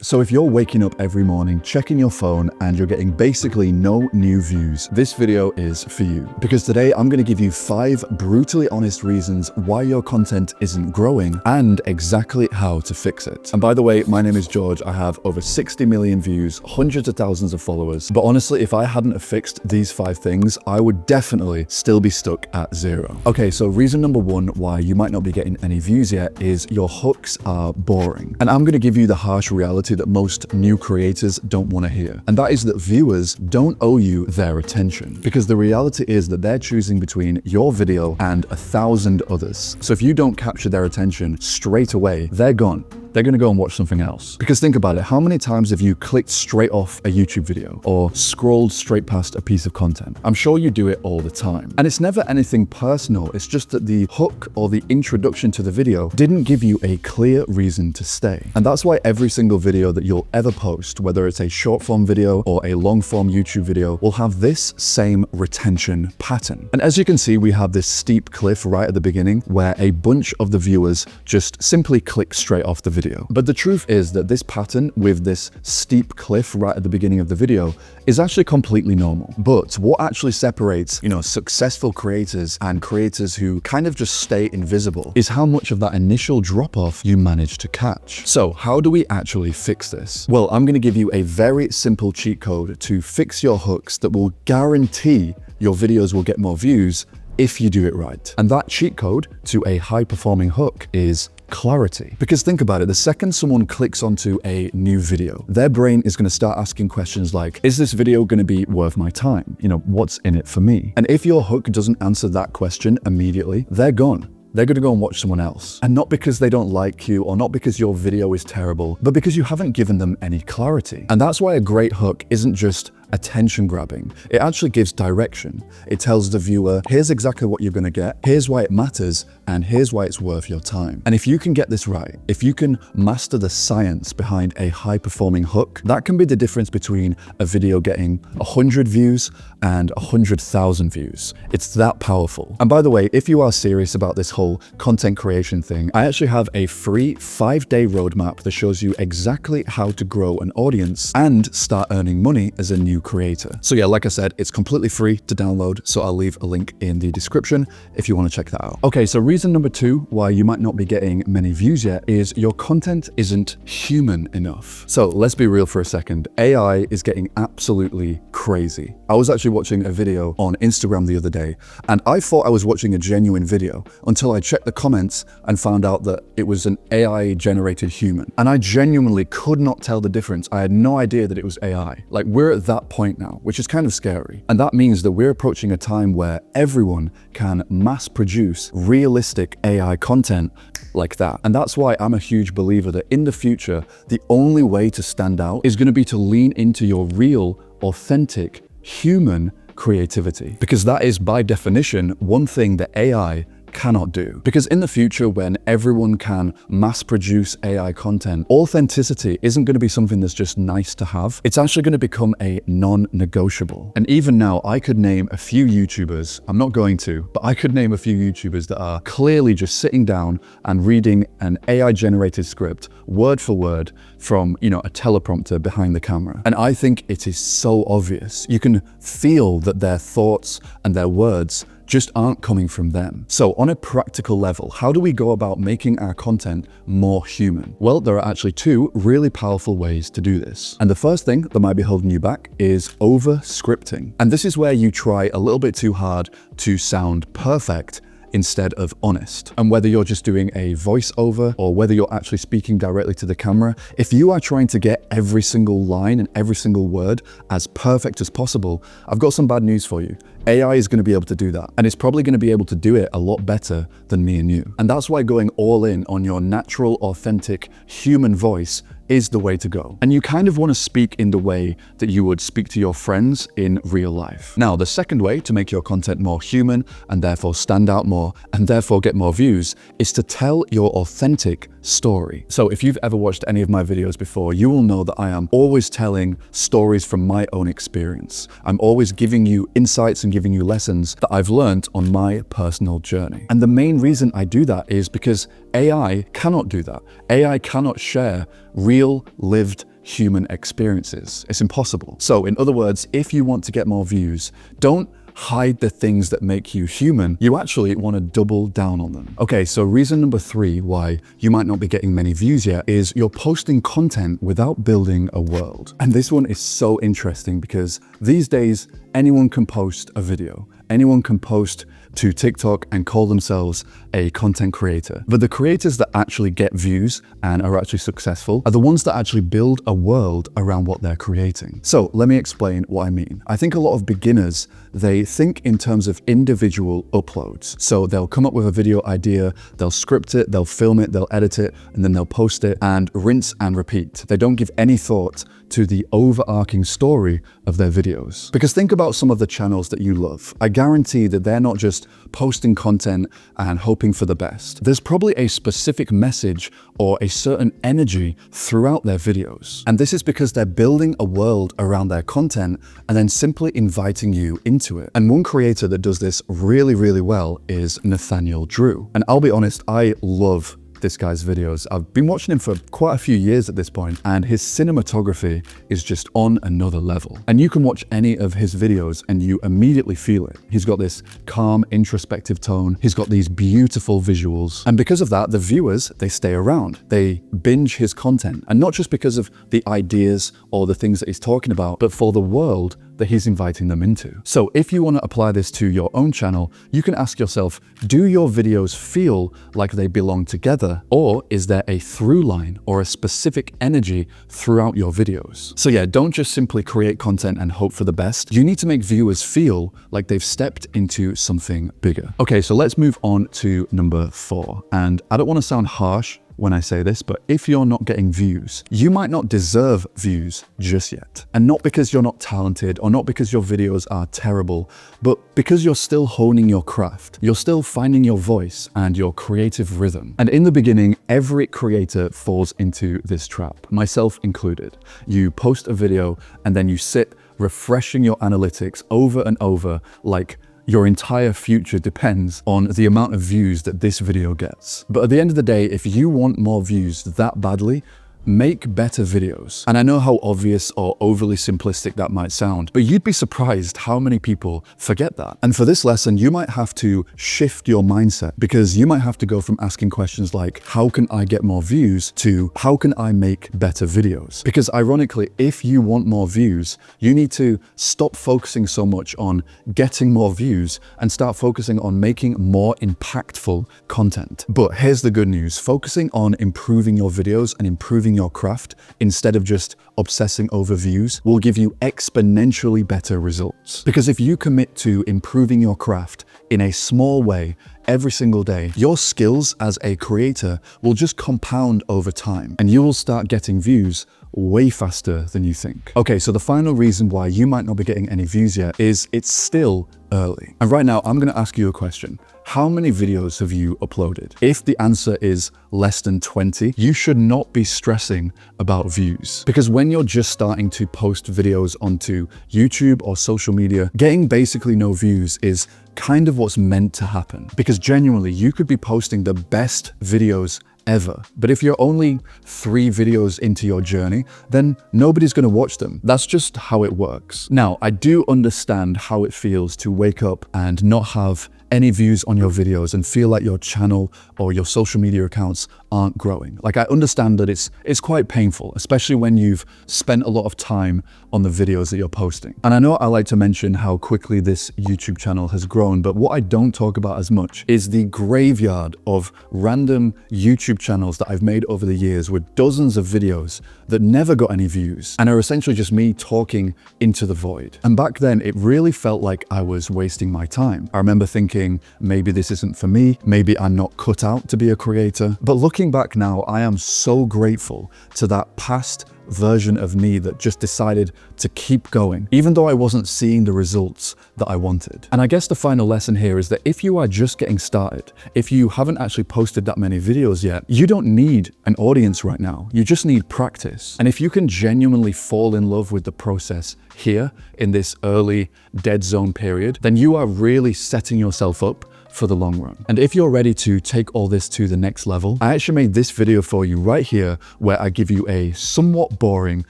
So if you're waking up every morning, checking your phone, and you're getting basically no new views, this video is for you. Because today I'm going to give you 5 brutally honest reasons why your content isn't growing and exactly how to fix it. And by the way, my name is George. I have over 60 million views, hundreds of thousands of followers. But honestly, if I hadn't have fixed these 5 things, I would definitely still be stuck at 0. Okay, so reason number 1 why you might not be getting any views yet is your hooks are boring. And I'm going to give you the harsh reality that most new creators don't want to hear. And that is that viewers don't owe you their attention, because the reality is that they're choosing between your video and 1,000 others. So if you don't capture their attention straight away, they're gone. They're going to go and watch something else. Because think about it, how many times have you clicked straight off a YouTube video or scrolled straight past a piece of content? I'm sure you do it all the time. And it's never anything personal. It's just that the hook or the introduction to the video didn't give you a clear reason to stay. And that's why every single video that you'll ever post, whether it's a short form video or a long form YouTube video, will have this same retention pattern. And as you can see, we have this steep cliff right at the beginning where a bunch of the viewers just simply click straight off the video. But the truth is that this pattern with this steep cliff right at the beginning of the video is actually completely normal. But what actually separates, successful creators and creators who kind of just stay invisible is how much of that initial drop off you manage to catch. So how do we actually fix this? Well, I'm going to give you a very simple cheat code to fix your hooks that will guarantee your videos will get more views if you do it right. And that cheat code to a high performing hook is clarity. Because think about it, the second someone clicks onto a new video, their brain is going to start asking questions like, is this video going to be worth my time? What's in it for me? And if your hook doesn't answer that question immediately, they're gone. They're going to go and watch someone else. And not because they don't like you or not because your video is terrible, but because you haven't given them any clarity. And that's why a great hook isn't just attention grabbing. It actually gives direction. It tells the viewer, here's exactly what you're going to get, here's why it matters, and here's why it's worth your time. And if you can get this right, if you can master the science behind a high performing hook, that can be the difference between a video getting 100 views and 100,000 views. It's that powerful. And by the way, if you are serious about this whole content creation thing, I actually have a free 5-day roadmap that shows you exactly how to grow an audience and start earning money as a new creator. So yeah, like I said, it's completely free to download, so I'll leave a link in the description if you want to check that out. Okay, so reason number 2 why you might not be getting many views yet is your content isn't human enough. So let's be real for a second. AI is getting absolutely crazy. I was actually watching a video on Instagram the other day, and I thought I was watching a genuine video until I checked the comments and found out that it was an AI generated human. And I genuinely could not tell the difference. I had no idea that it was AI. Like, we're at that point now, which is kind of scary. And that means that we're approaching a time where everyone can mass produce realistic AI content like that. And that's why I'm a huge believer that in the future, the only way to stand out is going to be to lean into your real, authentic, human creativity. Because that is, by definition, one thing that AI cannot do. Because in the future, when everyone can mass produce AI content, authenticity isn't going to be something that's just nice to have. It's actually going to become a non-negotiable. And even now, I could name a few YouTubers, I'm not going to, but I could name a few YouTubers that are clearly just sitting down and reading an AI generated script word for word from, a teleprompter behind the camera. And I think it is so obvious. You can feel that their thoughts and their words just aren't coming from them. So on a practical level, how do we go about making our content more human? Well, there are actually 2 really powerful ways to do this. And the first thing that might be holding you back is over scripting. And this is where you try a little bit too hard to sound perfect instead of honest. And whether you're just doing a voiceover or whether you're actually speaking directly to the camera, if you are trying to get every single line and every single word as perfect as possible, I've got some bad news for you. AI is going to be able to do that. And it's probably going to be able to do it a lot better than me and you. And that's why going all in on your natural, authentic, human voice is the way to go. And you kind of want to speak in the way that you would speak to your friends in real life. Now, the second way to make your content more human and therefore stand out more and therefore get more views is to tell your authentic story. So if you've ever watched any of my videos before, you will know that I am always telling stories from my own experience. I'm always giving you insights and giving you lessons that I've learned on my personal journey. And the main reason I do that is because AI cannot do that. AI cannot share real, lived human experiences. It's impossible. So in other words, if you want to get more views, don't hide the things that make you human. You actually want to double down on them. Okay, so reason number 3 why you might not be getting many views yet is you're posting content without building a world. And this one is so interesting because these days, anyone can post a video. Anyone can post to TikTok and call themselves a content creator. But the creators that actually get views and are actually successful are the ones that actually build a world around what they're creating. So let me explain what I mean. I think a lot of beginners, they think in terms of individual uploads. So they'll come up with a video idea, they'll script it, they'll film it, they'll edit it, and then they'll post it and rinse and repeat. They don't give any thought to the overarching story of their videos. Because think about some of the channels that you love. I guarantee that they're not just posting content and hoping for the best. There's probably a specific message or a certain energy throughout their videos. And this is because they're building a world around their content and then simply inviting you into it. And one creator that does this really, really well is Nathaniel Drew. And I'll be honest, I love this guy's videos. I've been watching him for quite a few years at this point, and his cinematography is just on another level. And you can watch any of his videos and you immediately feel it. He's got this calm, introspective tone. He's got these beautiful visuals. And because of that, the viewers, they stay around. They binge his content. And not just because of the ideas or the things that he's talking about, but for the world that he's inviting them into. So if you want to apply this to your own channel, you can ask yourself, do your videos feel like they belong together, or is there a through line or a specific energy throughout your videos? So yeah, don't just simply create content and hope for the best. You need to make viewers feel like they've stepped into something bigger. Okay, so let's move on to number 4. And I don't want to sound harsh when I say this, but if you're not getting views, you might not deserve views just yet. And not because you're not talented or not because your videos are terrible, but because you're still honing your craft. You're still finding your voice and your creative rhythm. And in the beginning, every creator falls into this trap, myself included. You post a video and then you sit refreshing your analytics over and over like your entire future depends on the amount of views that this video gets. But at the end of the day, if you want more views that badly, make better videos. And I know how obvious or overly simplistic that might sound, but you'd be surprised how many people forget that. And for this lesson, you might have to shift your mindset, because you might have to go from asking questions like, how can I get more views, to how can I make better videos? Because ironically, if you want more views, you need to stop focusing so much on getting more views and start focusing on making more impactful content. But here's the good news. Focusing on improving your videos and improving your craft instead of just obsessing over views will give you exponentially better results. Because if you commit to improving your craft in a small way every single day, your skills as a creator will just compound over time and you will start getting views way faster than you think. Okay, so the final reason why you might not be getting any views yet is it's still early. And right now, I'm going to ask you a question. How many videos have you uploaded? If the answer is less than 20, you should not be stressing about views. Because when you're just starting to post videos onto YouTube or social media, getting basically no views is kind of what's meant to happen. Because genuinely, you could be posting the best videos ever. But if you're only 3 videos into your journey, then nobody's going to watch them. That's just how it works. Now, I do understand how it feels to wake up and not have any views on your videos and feel like your channel or your social media accounts aren't growing. Like, I understand that it's quite painful, especially when you've spent a lot of time on the videos that you're posting. And I know I like to mention how quickly this YouTube channel has grown, but what I don't talk about as much is the graveyard of random YouTube channels that I've made over the years with dozens of videos that never got any views and are essentially just me talking into the void. And back then, it really felt like I was wasting my time. I remember thinking, maybe this isn't for me, maybe I'm not cut out to be a creator. But looking back now, I am so grateful to that past version of me that just decided to keep going, even though I wasn't seeing the results that I wanted. And I guess the final lesson here is that if you are just getting started, if you haven't actually posted that many videos yet, you don't need an audience right now. You just need practice. And if you can genuinely fall in love with the process here in this early dead zone period, then you are really setting yourself up for the long run. And if you're ready to take all this to the next level, I actually made this video for you right here where I give you a somewhat boring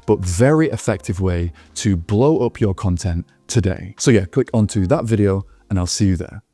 but very effective way to blow up your content today. So yeah, click onto that video and I'll see you there.